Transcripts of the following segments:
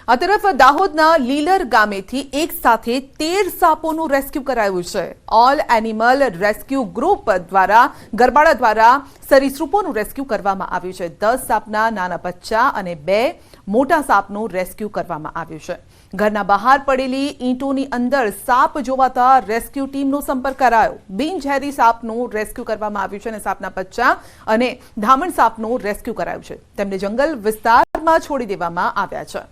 આ તરફ દાહોદના લીલર ગામેથી એક સાથે 13 સાપોનું રેસ્ક્યુ કરાયું છે. ઓલ એનિમલ રેસ્ક્યુ ગ્રુપ દ્વારા ગરબાડા દ્વારા સરીસૃપોનું રેસ્ક્યુ કરવામાં આવ્યું છે. 10 સાપના નાના બચ્ચા અને 2 મોટા સાપનું રેસ્ક્યુ કરવામાં આવ્યું છે. ઘરના બહાર પડેલી ઈંટોની અંદર સાપ જોવાતા રેસ્ક્યુ ટીમનો સંપર્ક કરાયો. બિનઝેરી સાપનું રેસ્ક્યુ કરવામાં આવ્યું છે અને સાપના બચ્ચા અને ધામણ સાપનું રેસ્ક્યુ કરાયું છે. તેમને જંગલ વિસ્તારમાં છોડી દેવામાં આવ્યા છે.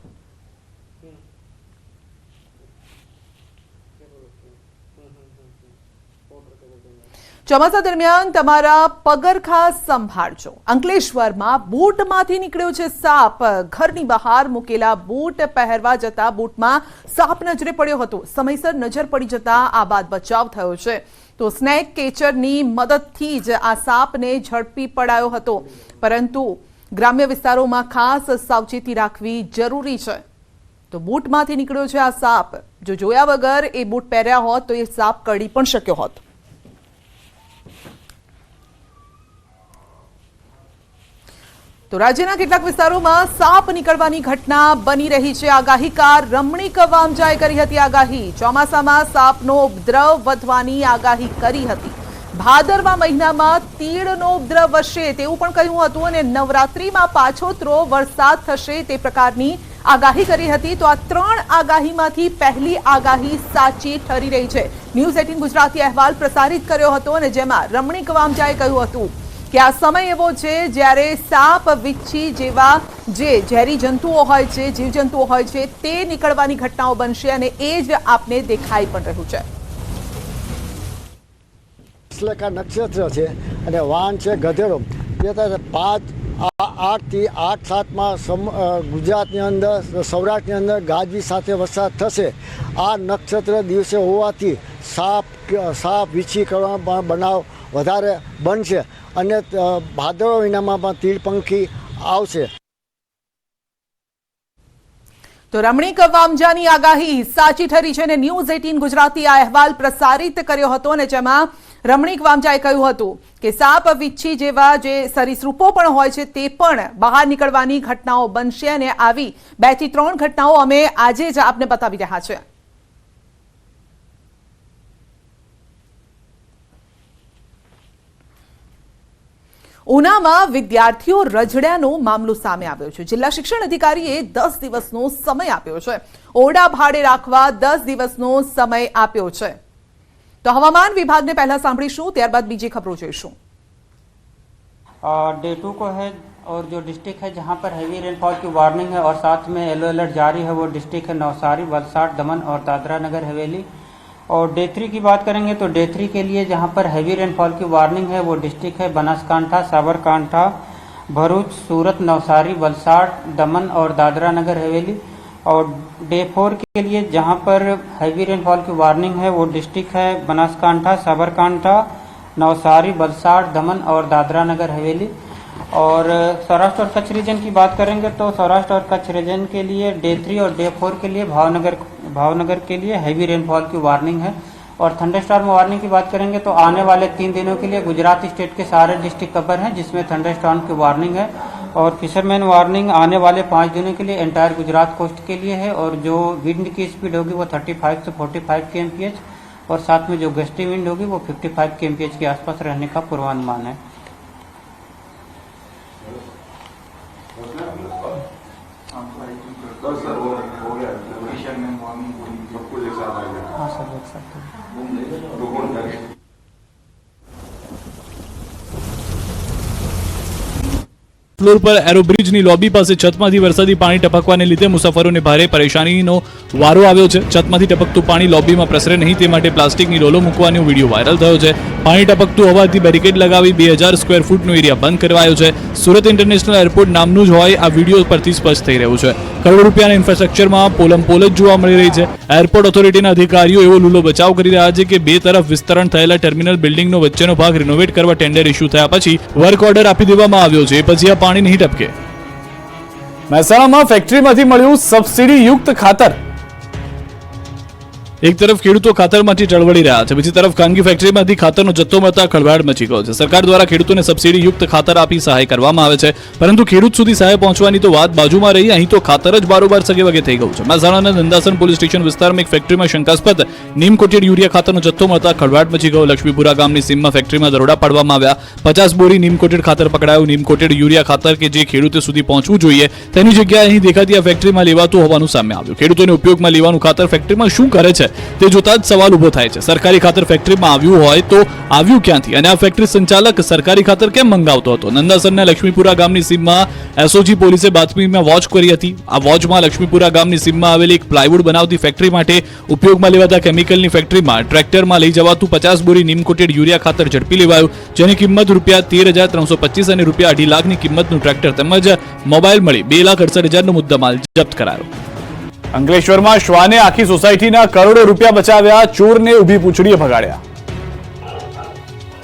ચોમાસા દરમિયાન તમારા પગરખા સંભાળજો. અંકલેશ્વરમાં બૂટમાંથી નીકળ્યો છે સાપ. ઘરની બહાર મૂકેલા બૂટ પહેરવા જતા બૂટમાં સાપ નજરે પડ્યો હતો. સમયસર નજર પડી જતા આ બાદ બચાવ થયો છે. તો સ્નેક કેચરની મદદથી જ આ સાપને ઝડપી પડાયો હતો. પરંતુ ગ્રામ્ય વિસ્તારોમાં ખાસ સાવચેતી રાખવી જરૂરી છે. તો બૂટમાંથી નીકળ્યો છે આ સાપ. જો જોયા વગર એ બૂટ પહેર્યા હોત તો એ સાપ કરડી પણ શક્યો હોત. તો રાજ્યના કેટલાક વિસ્તારોમાં સાપ નીકળવાની ઘટના બની રહી છે. આગાહીકાર રમણીક વામજાએ કરી હતી આગાહી. ચોમાસામાં સાપનો ઉપદ્રવ વધવાની આગાહી કરી હતી. ભાદરવા મહિનામાં તીડનો ઉપદ્રવ વધશે તેવું પણ કહ્યું હતું અને નવરાત્રીમાં પાછોતરો વરસાદ થશે તે પ્રકારની આગાહી કરી હતી. તો આ 3 આગાહીમાંથી પહેલી આગાહી સાચી ઠરી રહી છે. ન્યૂઝ 18 ગુજરાતી અહેવાલ પ્રસારિત કર્યો હતો અને જેમાં રમણીક વામજાએ કહ્યું હતું કે આ સમય એવો છે જ્યારે સાપ વીંછી જેવા જે ઝેરી જંતુઓ હોય છે, જીવજંતુઓ હોય છે તે નીકળવાની ઘટનાઓ બનશે અને એ જ આપને દેખાઈ પણ રહ્યું છે. નક્ષત્ર છે અને વાન છે ગધેડો. 8 થી 8-7માં ગુજરાતની અંદર સૌરાષ્ટ્રની અંદર ગાજવી સાથે વરસાદ થશે. આ નક્ષત્ર દિવસે હોવાથી સાપ વીંછી કરવાનો બનાવ વધારે બનશે અને ભાદરવા મહિનામાં પણ તીડપંખી આવશે. તો રમણીક વામજાની આગાહી સાચી ઠરી છે અને ન્યૂઝ 18 ગુજરાતી આ અહેવાલ પ્રસારિત કર્યો હતો અને જેમાં રમણીક વામજાએ કહ્યું હતું કે સાપ વીંછી જેવા જે સરીસૃપો પણ હોય છે તે પણ બહાર નીકળવાની ઘટનાઓ બનશે અને આવી 2 થી 3 ઘટનાઓ અમે આજે જ આપને બતાવી રહ્યા છે. ઉનામાં વિદ્યાર્થીઓ રજડ્યાનો મામલો સામે આવ્યો છે. જિલ્લા શિક્ષણ અધિકારીએ 10 દિવસનો સમય આપ્યો છે. ઓરડા ભાડે રાખવા 10 દિવસનો સમય આપ્યો છે. તો હવામાન વિભાગને પહેલા સાંભળીશું, ત્યારબાદ બીજી ખબરો જોઈશું. डे 2 को है और जो डिस्ट्रिक्ट है जहां पर हैवी रेनफॉल की वार्निंग है और साथ में येलो अलर्ट जारी है वो डिस्ट्रिक्ट है नवसारी, वलसाड़, दमन और दादरा नगर हवेली. और डे 3 की बात करेंगे तो डे 3 के लिए जहां पर हैवी रेनफॉल की वार्निंग है वो डिस्ट्रिक्ट है बनासकांठा, साबरकांठा, भरूच, सूरत, नवसारी, वलसाड़, दमन और दादरा नगर हवेली. और डे 4 के लिए जहां पर हैवी रेनफॉल की वार्निंग है वो डिस्ट्रिक्ट है बनासकांठा, साबरकांठा, नवसारी, वलसाड़, दमन और दादरा नगर हवेली. और सौराष्ट्र और कच्छ रीजन की बात करेंगे तो सौराष्ट्र और कच्छ रीजन के लिए डे 3 और डे 4 के लिए भावनगर के लिए हैवी रेनफॉल की वार्निंग है. और थंडरस्टॉर्म वार्निंग की बात करेंगे तो आने वाले 3 दिनों के लिए गुजरात स्टेट के सारे डिस्ट्रिक्ट कवर हैं जिसमें थंडरस्टॉर्म की वार्निंग है. और फिशरमैन वार्निंग आने वाले 5 दिनों के लिए एंटायर गुजरात कोस्ट के लिए है. और जो विंड की स्पीड होगी वो 35 से 45 kmph और साथ में जो गस्टी विंड होगी वो 55 kmph के आसपास रहने का पूर्वानुमान है. हाँ सर, देख सकते हैं. ફ્લોર પર એરોબ્રિજની લોબી પાસે છતમાંથી વરસાદી પાણી ટપકવાને લીધે મુસાફરોને ભારે પરેશાનીનો વારો આવ્યો છે. છતમાંથી ટપકતું પાણી લોબીમાં પ્રસરે નહીં તે માટે પ્લાસ્ટિકની રોલો મૂકવાનો વિડીયો વાયરલ થયો છે. પાણી ટપકતું હોવાથી બેરિકેડ લગાવી 2000 સ્ક્વેર ફૂટનો એરિયા બંધ કરવાયો છે. સુરત ઇન્ટરનેશનલ એરપોર્ટ નામનું જ હોય આ વિડીયો પરથી સ્પષ્ટ થઈ રહ્યું છે. કરોડો રૂપિયાના ઇન્ફ્રાસ્ટ્રક્ચરમાં પોલ જ જોવા મળી રહી છે. એરપોર્ટ ઓથોરિટીના અધિકારીઓ એવો લૂલો બચાવ કરી રહ્યા છે કે 2 તરફ વિસ્તરણ થયેલા ટર્મિનલ બિલ્ડિંગનો વચ્ચેનો ભાગ રિનોવેટ કરવા ટેન્ડર ઇસ્યુ થયા પછી વર્ક ઓર્ડર આપી દેવામાં આવ્યો છે. પછી આ પાણી નહીં ટપકે. મહેસાણામાં ફેક્ટરીમાંથી મળ્યું સબસિડી યુક્ત ખાતર. એક તરફ ખેડૂતો ખાતરમાંથી ચળવળી રહ્યા છે, બીજી તરફ ખાનગી ફેક્ટરીમાંથી ખાતરનો જથ્થો મળતા ખળભળાટ મચી ગયો છે. સરકાર દ્વારા ખેડૂતોને સબસિડીયુક્ત ખાતર આપી સહાય કરવામાં આવે છે, પરંતુ ખેડૂત સુધી સહાય પહોંચવાની તો વાત બાજુમાં રહી, અહીં તો ખાતર જ બારોબાર સગેવગે થઈ ગયું છે. મહેસાણાના નંદાસન પોલીસ સ્ટેશન વિસ્તારમાં એક ફેક્ટરીમાં શંકાસ્પદ નીમ કોટેડ યુરિયા ખાતરનો જથ્થો મળતા ખળભળાટ મચી ગયો. લક્ષ્મીપુરા ગામની સીમમાં ફેક્ટરીમાં દરોડા પાડવામાં આવ્યા. 50 બોરી નીમ કોટેડ ખાતર પકડાયું. નીમ કોટેડ યુરિયા ખાતર કે જે ખેડૂતો સુધી પહોંચવું જોઈએ તેની જગ્યાએ અહીં દેખાતી આ ફેક્ટરીમાં લેવાતું હોવાનું સામે આવ્યું. ખેડૂતોને ઉપયોગમાં લેવાનું ખાતર ફેક્ટરીમાં શું કરે છે તે જોતા જ સવાલ ઉભો થાય છે. સરકારી ખાતર ફેક્ટરીમાં આવ્યું હોય તો આવ્યું ક્યાંથી, અને આ ફેક્ટરી સંચાલક સરકારી ખાતર કેમ મંગાવતો હતો? નંદાસરના લક્ષ્મીપુરા ગામની સીમમાં એસઓજી પોલીસે બાતમીમાં વોચ કરી હતી. આ વોચમાં લક્ષ્મીપુરા ગામની સીમમાં આવેલી એક પ્લાયવુડ બનાવતી ફેક્ટરી માટે ઉપયોગમાં લેવાતા કેમિકલની ફેક્ટરીમાં ટ્રેક્ટરમાં લઈ જવાતું 50 બોરી નીમ કોટેડ યુરિયા ખાતર ઝડપી લેવાયું, જેની કિંમત ₹13,325 અને ₹2.5 લાખની કિંમતનું ટ્રેક્ટર તેમજ મોબાઈલ મળી ₹2,68,000નો મુદ્દામાલ જપ્ત કરાયો. અંકલેશ્વરમાં શ્વાને આખી સોસાયટીના કરોડો રૂપિયા બચાવ્યા, ચોરને ઊભી પૂંછડીએ ભગાડ્યા.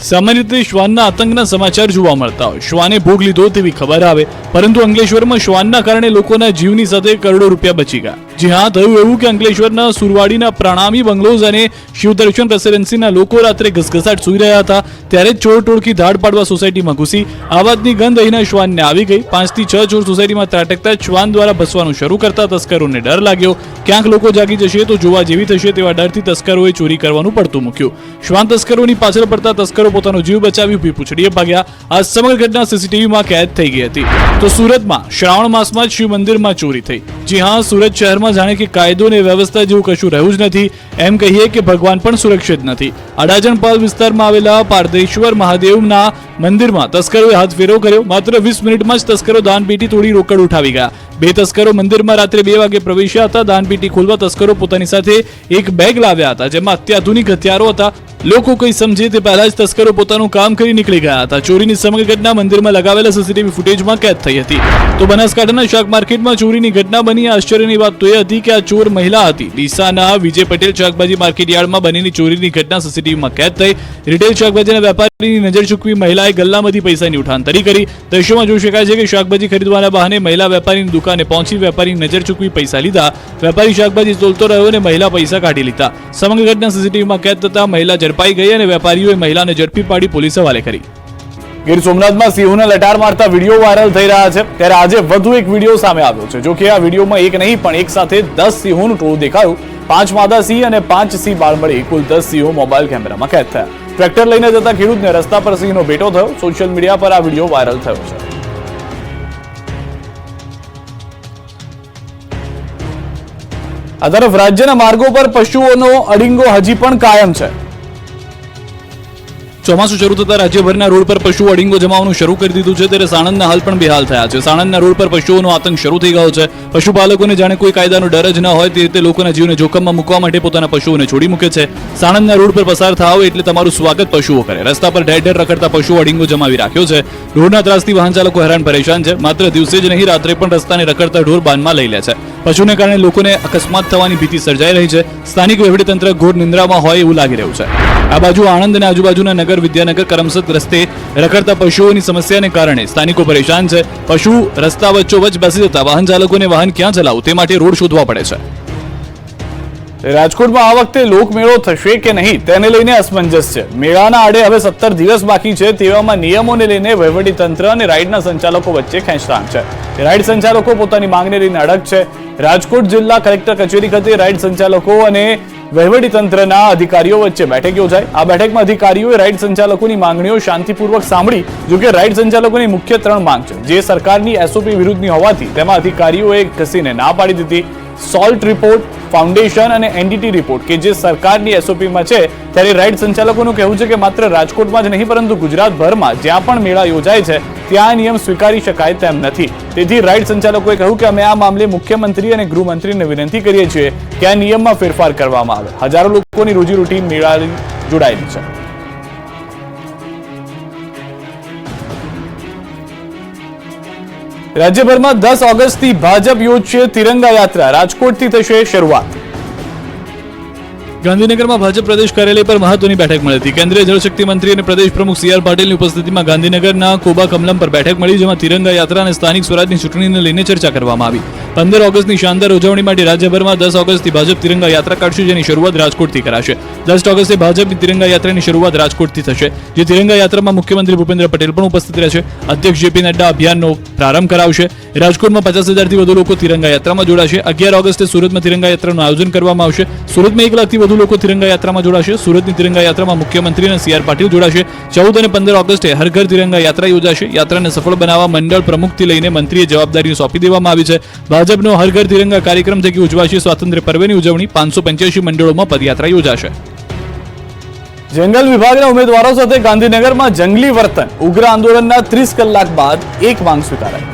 સામાન્ય રીતે શ્વાનના આતંકના સમાચાર જોવા મળતા હોય, શ્વાને ભોગ લીધો તેવી ખબર આવે, પરંતુ અંકલેશ્વરમાં શ્વાનના કારણે લોકોના જીવની સાથે કરોડો રૂપિયા બચી ગયા. જી હા, થયું એવું કે અંકલેશ્વરના સુરવાડીના પ્રણામી બંગલોઝ અને શિવદર્શન રેસિડેન્સીના લોકો રાત્રે ઘસઘસાટ સૂઈ રહ્યા હતા ત્યારે ચોર ટોળકી ધાડ પાડવા સોસાયટીમાં ઘૂસી. આ વાતની ગંધ અહીંના શ્વાનને આવી ગઈ. 5 થી 6 ચોર સોસાયટીમાં ત્રાટકતા શ્વાન દ્વારા ભસવાનું શરૂ કરતા તસ્કરોને ડર લાગ્યો. ક્યાંક લોકો જાગી જશે તો જોવા જેવી થશે તેવા ડરથી તસ્કરોએ ચોરી કરવાનું પડતું મૂક્યું. શ્વાન તસ્કરોની પાછળ પડતા તસ્કરો પોતાનો જીવ બચાવી ઊભી પૂંછડીએ ભાગ્યા. આ સમગ્ર ઘટના સીસીટીવીમાં કેદ થઈ ગઈ હતી. તો સુરતમાં શ્રાવણ માસમાં જ શિવ મંદિરમાં ચોરી થઈ. જી હા, સુરત શહેરમાં જાણે કે કાયદો અને વ્યવસ્થા જેવું કશું રહ્યું જ નથી, એમ કહીએ કે ભગવાન પણ સુરક્ષિત નથી. અડાજણપાલ વિસ્તારમાં આવેલા પારદેશ્વર મહાદેવના મંદિરમાં તસ્કરોએ હાથ ફેરો કર્યો. માત્ર 20 મિનિટમાં જ તસ્કરો દાનપેટી તોડી રોકડ ઉઠાવી ગયા. 2 તસ્કરો મંદિરમાં રાત્રે 2 વાગે પ્રવેશ્યા હતા. દાનપેટી ખોલવા તસ્કરો પોતાની સાથે એક બેગ લાવ્યા હતા, જેમાં અત્યાધુનિક હથિયારો હતા. લોકો કોઈ સમજે તે પહેલા જ તસ્કરો પોતાનું કામ કરી નીકળી ગયા હતા. ચોરીની સમગ્ર ઘટના મંદિરમાં લગાવેલા સીસીટીવી ફૂટેજમાં કેદ થઈ હતી. તો બનાસકાંઠાના શાક માર્કેટમાં ચોરીની ઘટના બની. આશ્ચર્યની વાત તો એ હતી કે આ ચોર મહિલા હતી. ડીસાના વિજય પટેલ શાકભાજી માર્કેટ યાર્ડમાં બનેલી ચોરીની ઘટના સીસીટીવીમાં કેદ થઈ. રિટેલ શાકભાજીના વેપારીની નજર ચૂકવી મહિલાએ ગલ્લામાંથી પૈસાની ઉઠાંતરી કરી. દ્રશ્યોમાં જોઈ શકાય છે કે શાકભાજી ખરીદવાના બહાને મહિલા વેપારીની દુકાને પહોંચી વેપારીની નજર ચૂકવી પૈસા લીધા. વેપારી શાકભાજી તોલતો રહ્યો અને મહિલા પૈસા કાઢી લીધા. સમગ્ર ઘટના સીસીટીવીમાં કેદ થતા મહિલા ઝડપાઈ ગઈ અને વેપારીઓએ મહિલાને ઝડપી પાડી પોલીસ હવાલે કરી. ગીર સોમનાથમાં સિંહોને લટાર મારતા વિડીયો વાયરલ થઈ રહ્યા છે ત્યારે આજે વધુ એક વિડીયો સામે આવ્યો છે. જો કે આ વિડીયોમાં એક નહીં પણ એક સાથે 10 સિંહોનું ટોળું દેખાયું. 5 માદા સિંહ અને 5 સિંહ બાળ મળી કુલ 10 સિંહો મોબાઈલ કેમેરામાં કેદ થયા. ટ્રેક્ટર લઈને જતા ખેડૂતને રસ્તા પર સિંહનો ભેટો થયો. સોશિયલ મીડિયા પર આ વિડીયો વાયરલ થયો છે. આ તરફ રાજ્યના માર્ગો પર પશુઓનો અડિંગો હજી પણ કાયમ છે. ચોમાસું શરૂ થતા રાજ્યભરના રોડ પર પશુઓ અડિંગો જમાવવાનું શરૂ કરી દીધું છે ત્યારે સાણંદના હાલ પણ બેહાલ થયા છે. સાણંદના રોડ પર પશુઓનો આતંક શરૂ થઈ ગયો છે. પશુપાલકોને જાણે કોઈ કાયદાનો ડર જ ન હોય તે રીતે લોકોના જીવને જોખમમાં મૂકવા માટે પોતાના પશુઓને છોડી મૂકે છે. સાણંદના રોડ પર પસાર થાવ એટલે તમારું સ્વાગત પશુઓ કરે. રસ્તા પર ઢેર ઢેર રખડતા પશુઓ અડિંગો જમાવી રાખ્યો છે. રોડના ત્રાસથી વાહન ચાલકો હેરાન પરેશાન છે. માત્ર દિવસે જ નહીં રાત્રે પણ રસ્તાને રખડતા ઢોર બાનમાં લઈ લે છે. પશુને કારણે લોકોને અકસ્માત થવાની ભીતિ સર્જાઈ રહી છે. સ્થાનિક વહીવટીતંત્ર ઘોર નિંદ્રામાં હોય એવું લાગી રહ્યું છે. આ બાજુ આણંદ અને આજુબાજુના નગર વિદ્યાનગર કરમસદ રસ્તે રખડતા પશુઓની સમસ્યાને કારણે સ્થાનિકો પરેશાન છે. પશુ રસ્તા વચ્ચોવચ્ચ બેસી જતા વાહન ચાલકોને વાહન ક્યાં ચલાવવું તે માટે રોડ શોધવા પડે છે. રાજકોટમાં આ વખતે લોકમેળો થશે કે નહીં તેને લઈને અસમંજસ છે. મેળાના આડે હવે 17 દિવસ બાકી છે. તેવામાં નિયમોને લઈને વહીવટીતંત્ર અને રાઇડના સંચાલકો વચ્ચે ખેંચતાણ છે. રાઇડ સંચાલકો પોતાની માંગને લઈને અડગ છે. રાજકોટ જિલ્લા કલેક્ટર કચેરી ખાતે રાઇડ સંચાલકો અને વહીવટીતંત્રના અધિકારીઓ વચ્ચે બેઠક યોજાઈ. આ બેઠકમાં અધિકારીઓએ રાઇડ સંચાલકોની માંગણીઓ શાંતિપૂર્વક સાંભળી. જોકે રાઇડ સંચાલકોની મુખ્ય 3 માંગ છે જે સરકારની એસઓપી વિરુદ્ધની હોવાથી તેમાં અધિકારીઓએ ઘસીને ના પાડી દીધી. સોલ્ટ રિપોર્ટ, ફાઉન્ડેશન અને એનડીટી રિપોર્ટ કે જે સરકારની એસઓપીમાં છે ત્યારે રાઇડ સંચાલકોનું કહેવું છે કે માત્ર રાજકોટમાં જ નહીં પરંતુ ગુજરાતભરમાં જ્યાં પણ મેળા યોજાય છે ત્યાં નિયમ સ્વીકારી શકાય તેમ નથી. તેથી રાઇડ સંચાલકોએ કહ્યું કે અમે આ મામલે મુખ્યમંત્રી અને ગૃહમંત્રીને વિનંતી કરીએ છીએ કે આ નિયમમાં ફેરફાર કરવામાં આવે. હજારો લોકોની રોજીરોટી મેળાથી જોડાયેલી છે. રાજ્યભરમાં 10 ઓગસ્ટથી ભાજપ યોજશે તિરંગા યાત્રા. રાજકોટથી થશે શરૂઆત. ગાંધીનગરમાં ભાજપ પ્રદેશ કાર્યાલય પર મહત્વની બેઠક મળી હતી. કેન્દ્રીય જળશક્તિ મંત્રી અને પ્રદેશ પ્રમુખ સી.આર. પાટીલની ઉપસ્થિતિમાં ગાંધીનગરના કોબા કમલમ પર બેઠક મળી જેમાં તિરંગા યાત્રા અને સ્થાનિક સ્વરાજની ચૂંટણીને લઈને ચર્ચા કરવામાં આવી. 15 ઓગસ્ટની શાનદાર ઉજવણી માટે રાજ્યભરમાં 10 ઓગસ્ટથી ભાજપ તિરંગા યાત્રા કાઢશે, જેની શરૂઆત રાજકોટથી કરાશે. 10 ઓગસ્ટે ભાજપની તિરંગા યાત્રાની શરૂઆત રાજકોટથી થશે, જે તિરંગા યાત્રામાં મુખ્યમંત્રી ભૂપેન્દ્ર પટેલ પણ ઉપસ્થિત રહેશે. અધ્યક્ષ જેપી નડ્ડા અભિયાનનો પ્રારંભ કરાવશે. રાજકોટમાં 50,000થી વધુ લોકો તિરંગા યાત્રામાં જોડાશે. 11 ઓગસ્ટે સુરતમાં તિરંગા યાત્રાનું આયોજન કરવામાં આવશે. સુરતમાં 1 લાખથી વધુ લોકો તિરંગા યાત્રામાં જોડાશે. સુરતની તિરંગા યાત્રામાં મુખ્યમંત્રી અને CR પાટીલ જોડાશે. 14 અને 15 ઓગસ્ટે હર ઘર તિરંગા યાત્રા યોજાશે. યાત્રાને સફળ બનાવવા મંડળ પ્રમુખથી લઈને મંત્રીએ જવાબદારીઓ સોંપી દેવામાં આવી છે. ભાજપનો હર ઘર તિરંગા કાર્યક્રમ થકી ઉજવાશે સ્વાતંત્ર્ય પર્વની ઉજવણી. 585 મંડળોમાં પદયાત્રા યોજાશે. જંગલ વિભાગના ઉમેદવારો સાથે ગાંધીનગરમાં જંગલી વર્તન, ઉગ્ર આંદોલનના 30 કલાક બાદ એક માંગ સ્વીકારાઈ.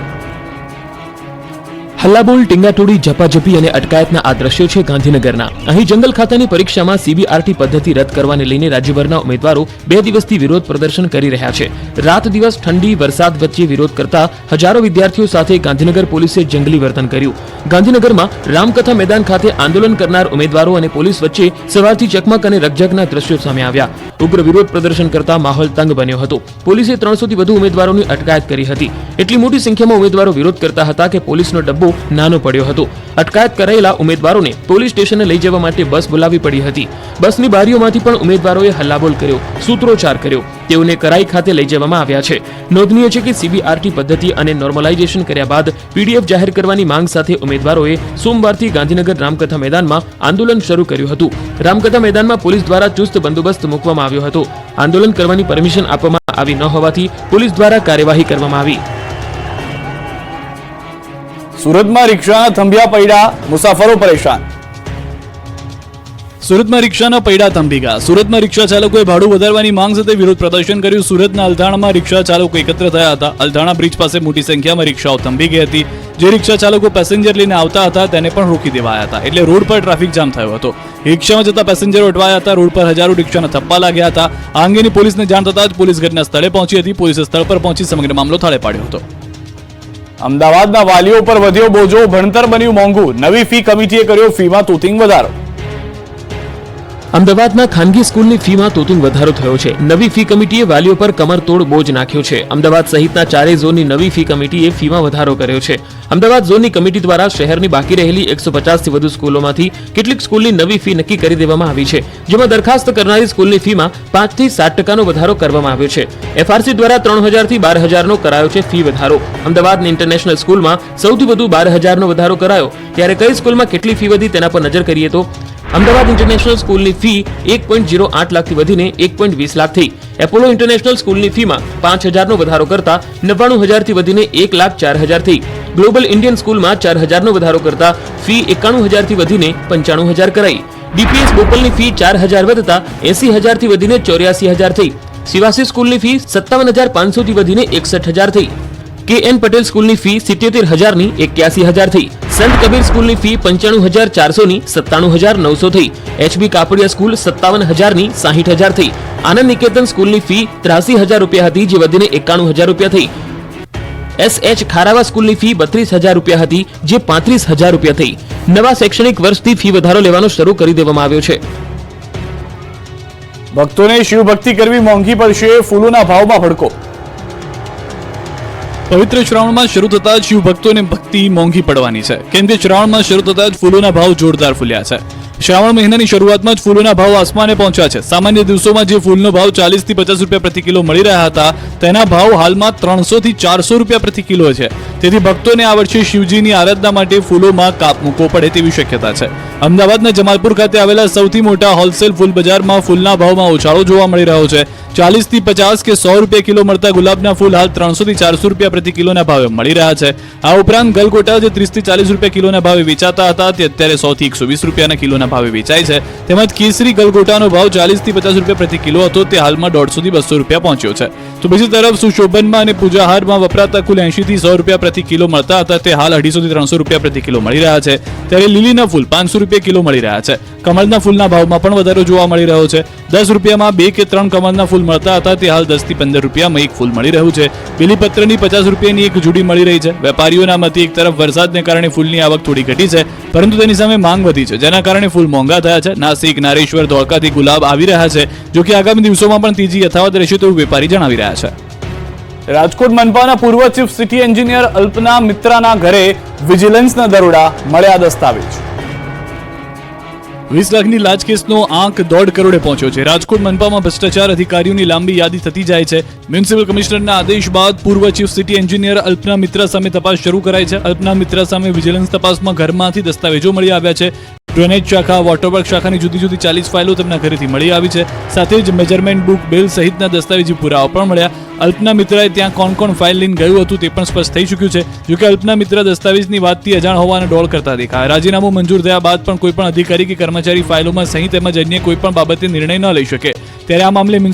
હલ્લાબોલ, ટીંગાટોળી, ઝપાઝપી અને અટકાયતના આ દ્રશ્યો છે ગાંધીનગરના. અહીં જંગલ ખાતાની પરીક્ષામાં CBRT પદ્ધતિ રદ કરવાને લઈને રાજ્યભરના ઉમેદવારો 2 દિવસથી વિરોધ પ્રદર્શન કરી રહ્યા છે. રાત દિવસ ઠંડી વરસાદ વચ્ચે વિરોધ કરતા હજારો વિદ્યાર્થીઓ સાથે ગાંધીનગર પોલીસે જંગલી વર્તન કર્યું. ગાંધીનગરમાં રામકથા મેદાન ખાતે આંદોલન કરનાર ઉમેદવારો અને પોલીસ વચ્ચે સવારથી ચકમક અને રકઝકના દ્રશ્યો સામે આવ્યા. ઉગ્ર વિરોધ પ્રદર્શન કરતા માહોલ તંગ બન્યો હતો. પોલીસે 300થી વધુ ઉમેદવારોની અટકાયત કરી હતી. એટલી મોટી સંખ્યામાં ઉમેદવારો વિરોધ કરતા હતા કે પોલીસનો ડબ્બો નાનો પડ્યો હતો. અટકાયત કરાયેલા ઉમેદવારોને પોલીસ સ્ટેશને લઈ જવા માટે બસ બોલાવી પડી હતી. બસની બારીઓમાંથી પણ ઉમેદવારોએ હલ્લાબોલ કર્યો, સૂત્રોચ્ચાર કર્યો. તેઓને કરાઈ ખાતે લઈ જવામાં આવ્યા છે. નોંધનીય છે કે CBRT પદ્ધતિ અને નોર્મલાઇઝેશન કર્યા બાદ PDF જાહેર કરવાની માંગ સાથે ઉમેદવારોએ સોમવારથી ગાંધીનગર રામકથા મેદાનમાં આંદોલન શરૂ કર્યું હતું. રામકથા મેદાનમાં પોલીસ દ્વારા ચુસ્ત બંદોબસ્ત મૂકવામાં આવ્યો હતો. આંદોલન કરવાની પરમિશન આપવામાં આવી ન હોવાથી પોલીસ દ્વારા કાર્યવાહી કરવામાં આવી. સુરતમાં રિક્ષાના થંભિયા પડ્યા, મુસાફરો પરેશાન. સુરતમાં રિક્ષાના પૈડા થંભી ગયા. સુરતમાં રિક્ષા ચાલકોએ ભાડું વધારવાની માંગ સાથે વિરોધ પ્રદર્શન કર્યું. સુરતના અલથાણામાં રિક્ષા ચાલકો એકત્ર થયા હતા. અલથાણા બ્રિજ પાસે મોટી સંખ્યામાં રિક્ષાઓ થંભી ગઈ હતી. જે રિક્ષા ચાલકો પેસેન્જર લઈને આવતા હતા તેને પણ રોકી દેવાયા હતા, એટલે રોડ પર ટ્રાફિક જામ થયો હતો. રિક્ષામાં જતા પેસેન્જરો અટવાયા હતા. રોડ પર હજારો રિક્ષાના થપ્પા લાગ્યા હતા. આ અંગેની પોલીસને જાણ થતાં જ પોલીસ ઘટના સ્થળે પહોંચી હતી. પોલીસે સ્થળ પર પહોંચી સમગ્ર મામલો થાળે પાડ્યો હતો. અમદાવાદના વાલીઓ પર વધ્યો બોજો, ભણતર બન્યું મોંઘું. નવી ફી કમિટીએ કર્યો ફીમાં તોતિંગ વધારો. અમદાવાદના ખાનગી સ્કૂલની ફીમાં તોતિંગ વધારો થયો છે. નવી ફી કમિટીએ વાલીઓ પર કમરતોડ બોજ નાખ્યો છે. અમદાવાદ સહિતના 4 ઝોનની નવી ફી કમિટીએ ફીમાં વધારો કર્યો છે. અમદાવાદ ઝોનની કમિટી દ્વારા શહેરની બાકી રહેલી 150થી વધુ સ્કૂલોમાંથી કેટલીક સ્કૂલની નવી ફી નક્કી કરી દેવામાં આવી છે, જેમાં દરખાસ્ત કરનારી સ્કૂલની ફીમાં 5 થી 7% વધારો કરવામાં આવ્યો છે. FRC દ્વારા 3000 થી 12000નો કરાયો છે ફી વધારો. અમદાવાદની ઇન્ટરનેશનલ સ્કૂલમાં સૌથી વધુ 12000નો વધારો કરાયો. ત્યારે કઈ સ્કૂલમાં કેટલી ફી વધી તેના પર નજર કરીએ તો અમદાવાદ ઇન્ટરનેશનલ સ્કૂલની ફી 1.08 લાખથી વધીને 1.20 લાખ થઈ. એપોલો ઇન્ટરનેશનલ સ્કૂલની ફીમાં 5000નો વધારો કરતા 99000થી વધીને 1,04,000 થઈ. ગ્લોબલ ઇન્ડિયન સ્કૂલમાં 4000નો વધારો કરતા ફી 91000થી વધીને 95000 કરાઈ. DPS બોપલની ફી 4000 વધતા 80000થી વધીને 84000 થઈ. શિવાસી સ્કૂલની ફી 57500થી વધીને 61000 થઈ. KN પટેલ સ્કૂલની ફી 77000ની 81000 થઈ. સંત કબીર સ્કૂલની ફી 95400ની 97900 થઈ. HB કાપડિયા સ્કૂલ 57000ની 60000 થઈ. આનંદ નિકેતન સ્કૂલની ફી 83000 રૂપિયા હતી, જે વધીને 91000 રૂપિયા થઈ. SH ખારાવા સ્કૂલની ફી 32000 રૂપિયા હતી, જે 35000 રૂપિયા થઈ. નવા શૈક્ષણિક વર્ષથી ફી વધારો લેવાનો શરૂ કરી દેવામાં આવ્યો છે. ભક્તોને શિવભક્તિ કરવી મોંઘી પડશે, ફૂલોના ભાવમાં ભડકો. પવિત્ર શ્રાવણમાં શરૂ થતા જ શિવ ભક્તોને ભક્તિ મોંઘી પડવાની છે, કેમ કે શ્રાવણમાં શરૂ થતા જ ફૂલોના ભાવ જોરદાર ફૂલ્યા છે. શ્રાવણ મહિનાની શરૂઆતમાં જ ફૂલોના ભાવ આસમાને પહોંચ્યા છે. સામાન્ય દિવસોમાં જે ફૂલનો ભાવ 40 થી 50 રૂપિયા પ્રતિ કિલો મળી રહ્યા હતા, તેના ભાવ હાલમાં 300 થી 400 રૂપિયા પ્રતિ કિલો છે. તેથી ભક્તોને આ વર્ષે શિવજીની આરાધના માટે ફૂલોમાં કાપ મૂકવો પડે તેવી શક્યતા છે. અમદાવાદના જમાલપુર ખાતે આવેલા સૌથી મોટા હોલસેલ ફૂલ બજારમાં ફૂલના ભાવમાં ઉછાળો જોવા મળી રહ્યો છે. 40 થી 50 કે 100 રૂપિયા કિલો મળતા ગુલાબના ફૂલ હાલ 300 થી 400 રૂપિયા પ્રતિ કિલોના ભાવે મળી રહ્યા છે. આ ઉપરાંત ગલગોટા જે 30 થી 40 રૂપિયા કિલોના ભાવે વેચાતા હતા, તે અત્યારે 100 થી 120 રૂપિયાના કિલોના ભાવે વેચાય છે. તેમજ કેસરી ગલગોટાનો ભાવ 40 થી 50 રૂપિયા પ્રતિ કિલો હતો, તે હાલમાં 150 થી 200 રૂપિયા પહોંચ્યો છે. તો બીજી તરફ સુશોભનમાં અને પૂજાહારમાં વપરાતા કુલ 80 થી 100 રૂપિયા પ્રતિ કિલો મળતા હતા, તે હાલ 250 થી 300 રૂપિયા પ્રતિ કિલો મળી રહ્યા છે. ત્યારે લીલીના ફૂલ 500 રૂપિયા કિલો મળી રહ્યા છે. કમળના ફૂલના ભાવમાં પણ વધારો જોવા મળી રહ્યો છે. 10 રૂપિયામાં 2 કે 3 કમળના ફૂલ મળતા હતા, તે હાલ 10 થી 15 રૂપિયામાં એક ફૂલ મળી રહ્યું છે. બીલીપત્રની 50 રૂપિયાની એક જોડી મળી રહી છે. વેપારીઓના મતે એક તરફ વરસાદને કારણે ફૂલની આવક થોડી ઘટી છે, પરંતુ તેની સામે માંગ વધી છે, જેના કારણે ફૂલ મોંઘા થયા છે. નાસિક, નારેશ્વર, ધોળકાથી ગુલાબ આવી રહ્યા છે. જો કે આગામી દિવસોમાં પણ તેજી યથાવત રહેશે તેવું વેપારી જણાવી રહ્યા છે. રાજકોટ મનપાના પૂર્વ ચીફ સિટી એન્જિનિયર અલ્પના મિત્રાના ઘરે વિજિલન્સના દરોડા, મળ્યા દસ્તાવેજ. 20 લાખની લાંચ કેસનો આંક 1.5 કરોડે પહોંચ્યો છે. રાજકોટ મનપામાં ભ્રષ્ટાચાર અધિકારીઓની લાંબી યાદી થતી જાય છે. મ્યુનિસિપલ કમિશનરના આદેશ બાદ પૂર્વ chief city engineer alpana Mitra સામે તપાસ શરૂ કરાઈ છે. અલ્પના મિત્રા સામે વિજિલન્સ તપાસમાં ઘરમાંથી દસ્તાવેજો મળી આવ્યા છે. ડ્રેનેજ શાખા, વોટરવર્ક શાખાની જુદી જુદી 40 ફાઇલો તેમના ઘરેથી મળી આવી છે. સાથે જ મેજરમેન્ટ બુક, બિલ સહિતના દસ્તાવેજી પુરાવા પણ મળ્યા. અલ્પના મિત્રાએ ત્યાં કોણ કોણ ફાઇલ લઈને ગયું હતું તે પણ સ્પષ્ટ થઈ ચૂક્યું છે. જોકે અલ્પના મિત્રા દસ્તાવેજની વાતથી અજાણ હોવાને ડોળ કરતા દેખાયા. રાજીનામું મંજૂર થયા બાદ પણ કોઈ પણ અધિકારી કે કર્મચારી ફાઇલોમાં સહી તેમજ અન્ય કોઈ પણ બાબતે નિર્ણય ન લઈ શકે. ત્યારે આ મામલે